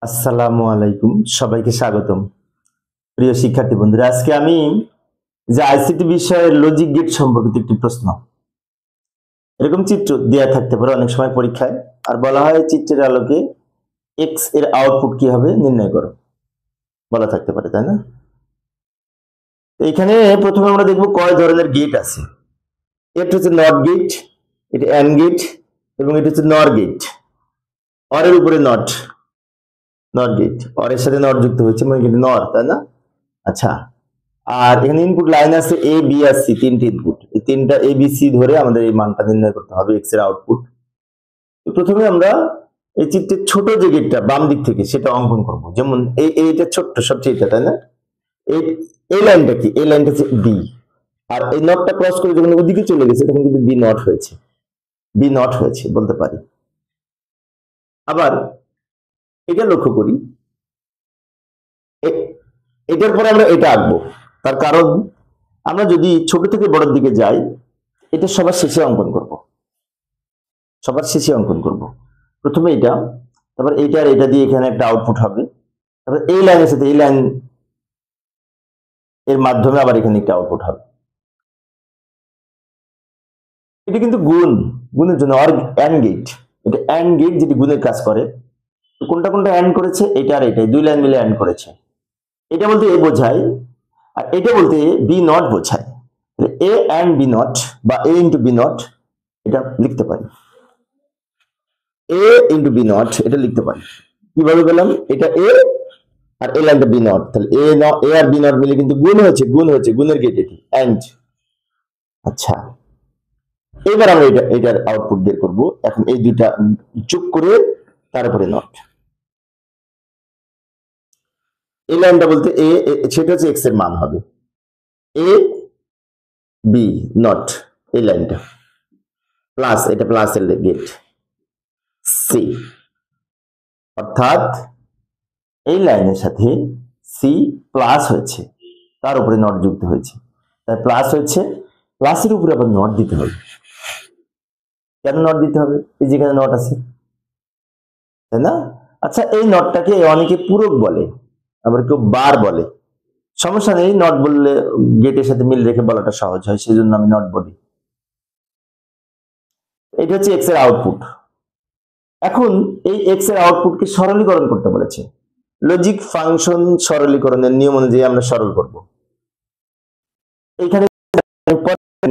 আসসালামু আলাইকুম, সবাইকে স্বাগতম। প্রিয় শিক্ষার্থী বন্ধুরা, আজকে আমি যে আইসিটি বিষয়ের লজিক গেট সম্পর্কিত একটি প্রশ্ন, এরকম চিত্র দেয়া থাকতে পারে অনেক সময় পরীক্ষায়, আর বলা হয় চিত্রের আলোকে এক্স এর আউটপুট কি হবে নির্ণয় করো, বলা থাকতে পারে, তাই না? এখানে প্রথমে আমরা দেখব কয় ধরনের গেট আছে। এটা হচ্ছে নট গেট, এটা অ্যান্ড গেট, এবং এটা হচ্ছে নর গেট। অরের উপরে নট, নট গেট, অরের সাথে নট যুক্ত হচ্ছে মানে কিন্তু নর, তাই না? আচ্ছা, আর এখানে ইনপুট লাইন আছে এ বি আর সি, তিনটি ইনপুট। এই তিনটা এ বি সি ধরে আমাদের এই মানটা নির্ণয় করতে হবে এক্স এর আউটপুট। প্রথমে আমরা এই চিত্রের ছোট যে গেটটা বাম দিক থেকে সেটা অঙ্কন করব। যেমন এইটা ছোট্ট সবচেয়ে এটা, তাই না? এই লাইনটা কি? এই লাইনটা হচ্ছে বি, আর এই নটটা ক্রস করে যখন ওদিকে চলে গেছে তখন কিন্তু বি নট হয়েছে, বি নট হয়েছে বলতে পারি। আবার এটা লক্ষ্য করি, এটার পরে আমরা এটা আঁকবো। তার কারণ আমরা যদি ছোট থেকে বড়র দিকে যাই, এটা সবার শেষে অঙ্কন করব, সবার শেষে অঙ্কন করব। প্রথমে এটা, তারপর এইটা আর এটা দিয়ে এখানে একটা আউটপুট হবে, তারপর এই লাইনের সাথে এই লাইন এর মাধ্যমে আবার এখানে একটা আউটপুট হবে। এটা কিন্তু গুণের জন্য অ্যান্ড গেট, এটা অ্যান্ড গেট যেটি গুণের কাজ করে। কোনটা কোনটা অ্যান্ড করেছে? এটা আর এটাই দুই লাইন মিলে অ্যান্ড করেছে। এটা বলতে এ বোঝায়, আর এটা বলতে বি নট বোঝায়। এ অ্যান্ড বি নট বা এ ইন্টু বি নট, এটা লিখতে পারি। এ ইন্টু বি নট এটা লিখতে পারি। কিভাবে বললাম? এটা এ আর এ লাইনটা বি নট, তাহলে এ আর বি নট মিলে কিন্তু গুণ হয়েছে, গুণের গেট এটি অ্যান্ড। আচ্ছা, এবার আমরা এটার আউটপুট বের করব। এখন এই দুইটা যোগ করে তারপরে নট। এই লাইনটা বলতে এ, সেটা হচ্ছে এক্স এর মান হবে এ বি নট, এই লাইনটা প্লাস, এটা প্লাস এর গেট সি, অর্থাৎ এই লাইনের সাথে সি প্লাস হয়েছে, তার উপরে নট যুক্ত হয়েছে, তাই প্লাস হয়েছে। প্লাসের উপরে আবার নট দিতে হবে। কেন নট দিতে হবে? এই যেখানে নট আছে, তাই না? আচ্ছা, এই নটটাকে অনেকে পূরক বলে, আবার কেউ বার বলে। সমস্যা নেই, নট বললে গেটের সাথে মিল রেখে বলাটা সহজ হয়, সেই জন্য আমি নট বলি। এটা হচ্ছে এক্স এর আউটপুট। এখন এই এক্স এর আউটপুটকে সরলীকরণ করতে বলেছে। লজিক ফাংশন সরলীকরণের নিয়ম অনুযায়ী আমরা সরল করব। এইখানে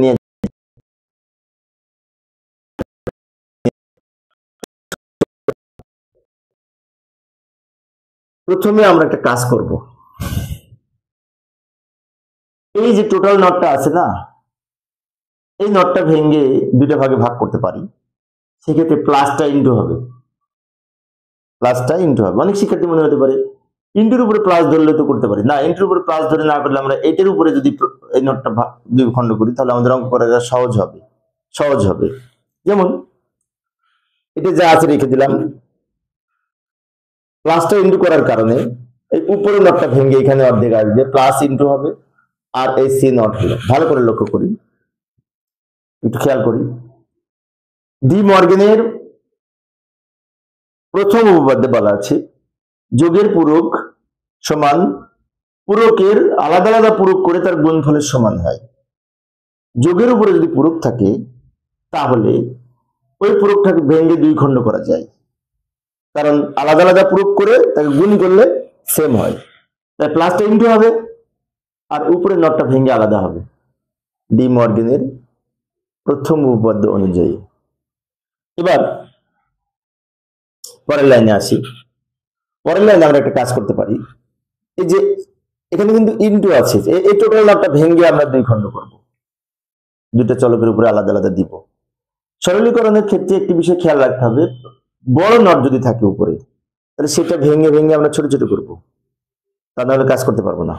নিয়ে প্রথমে আমরা একটা কাজ করব। এই যে টোটাল নটটা আছে না, এই নটটা ভেঙে দুইটা ভাগে ভাগ করতে পারি। সেক্ষেত্রে প্লাসটা ইন্টু হবে, প্লাসটা ইন্টু হবে। অনেক শিক্ষার্থী মনে হতে পারে ইন্টুর উপরে প্লাস ধরলে তো করতে পারি না। ইন্টুর উপরে প্লাস ধরে না করলে আমরা এটার উপরে যদি এই নটটা দুই খণ্ড করি তাহলে আমাদের অঙ্ক করা সহজ হবে, সহজ হবে। যেমন এটা যা আছে রেখে দিলাম, প্লাসটা ইন্টু করার কারণে এই উপরে নটটা ভেঙে এখানে অর্ধেক আসবে, প্লাস ইন্টু হবে, আর এই সি নট হলো। ভালো করে লক্ষ্য করি, একটু খেয়াল করি। ডি মর্গেনের প্রথম উপপাদ্যে বলা আছে যোগের পূরক সমান পূরকের আলাদা আলাদা পূরক করে তার গুণফলের সমান হয়। যোগের উপরে যদি পূরক থাকে তাহলে ওই পূরকটাকে ভেঙে দুই খণ্ড করা যায়, কারণ আলাদা আলাদা পূরক করে তাকে গুণ করলে সেম হয়। তাই প্লাসটা ইন্টু হবে আর উপরে নটটা ভেঙে আলাদা হবে, ডি মর্গেনের প্রথম উপপাদ্য অনুযায়ী। এবার পরের লাইনে আসি। পরের লাইনে আমরা একটা কাজ করতে পারি। এই যে এখানে কিন্তু ইনটু আছে, এই টোটাল নটটা ভেঙে আমরা দুই খণ্ড করব, দুইটা চলকের উপরে আলাদা আলাদা দিব। সরলীকরণের ক্ষেত্রে একটি বিষয় খেয়াল রাখতে হবে, বড় নট যদি থাকে উপরে তাহলে সেটা ভেঙে ভেঙে আমরা ছোট ছোট করব, তা নাহলে কাজ করতে পারবো না।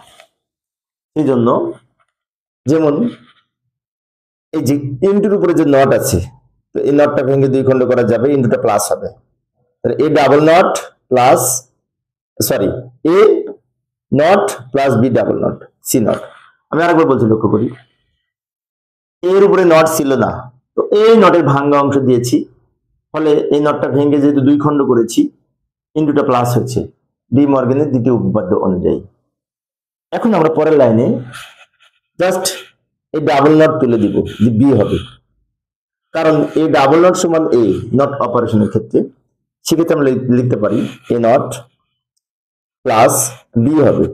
সেই জন্য যেমন এই যে ইনটুর উপরে যে নট আছে, তো এই নটটা ভেঙে দুই খণ্ড করা যাবে, ইনটুটা প্লাস হবে, তাহলে A double not plus, sorry, A not plus B double not C not. আমি আরেকবার বলছি, লক্ষ্য করি, এর উপরে নট ছিল না, তো এই নটের ভাঙ্গা অংশ দিয়েছি, ফলে এই নটটা ভেঙে যেহেতু দুই খণ্ড করেছি, ইনটুটা প্লাস হয়েছে, ডি মর্গানের দ্বিতীয় উপপাদ্য অনুযায়ী। এখন আমরা পরের লাইনে জাস্ট এই ডাবল নট তুলে দিব যে বি হবে, কারণ এই ডাবল নট সমান এ নট অপারেশনের ক্ষেত্রে, সেক্ষেত্রে আমরা লিখতে পারি এ নট প্লাস বি হবে,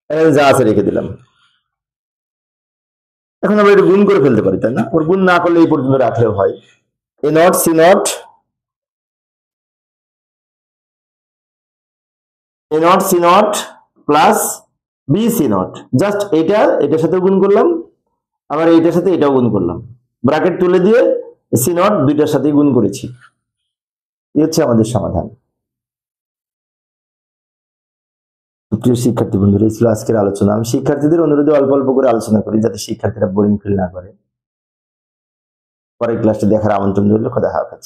এখানে যা আছে রেখে দিলাম। এখন আমরা এটা গুণ করে ফেলতে পারি, তাই না? ওর গুণ না করলে এই পর্যন্ত রাখলেও হয়। A naught C naught, A naught C naught plus B C naught, just এটার সাথে গুণ করলাম, আবার এইটার সাথে এটাও গুণ করলাম, ব্র্যাকেট তুলে দিয়ে সি নট দুইটার সাথে গুণ করেছি। এই হচ্ছে আমাদের সমাধান। প্রিয় শিক্ষার্থী বন্ধুরা, এই ছিল আজকের আলোচনা। আমি শিক্ষার্থীদের অনুরোধে অল্প অল্প করে আলোচনা করি যাতে শিক্ষার্থীরা বোরিং ফিল না করে। পরের ক্লাসটি দেখার আমন্ত্রণ রইল। খোদা হাফেজ।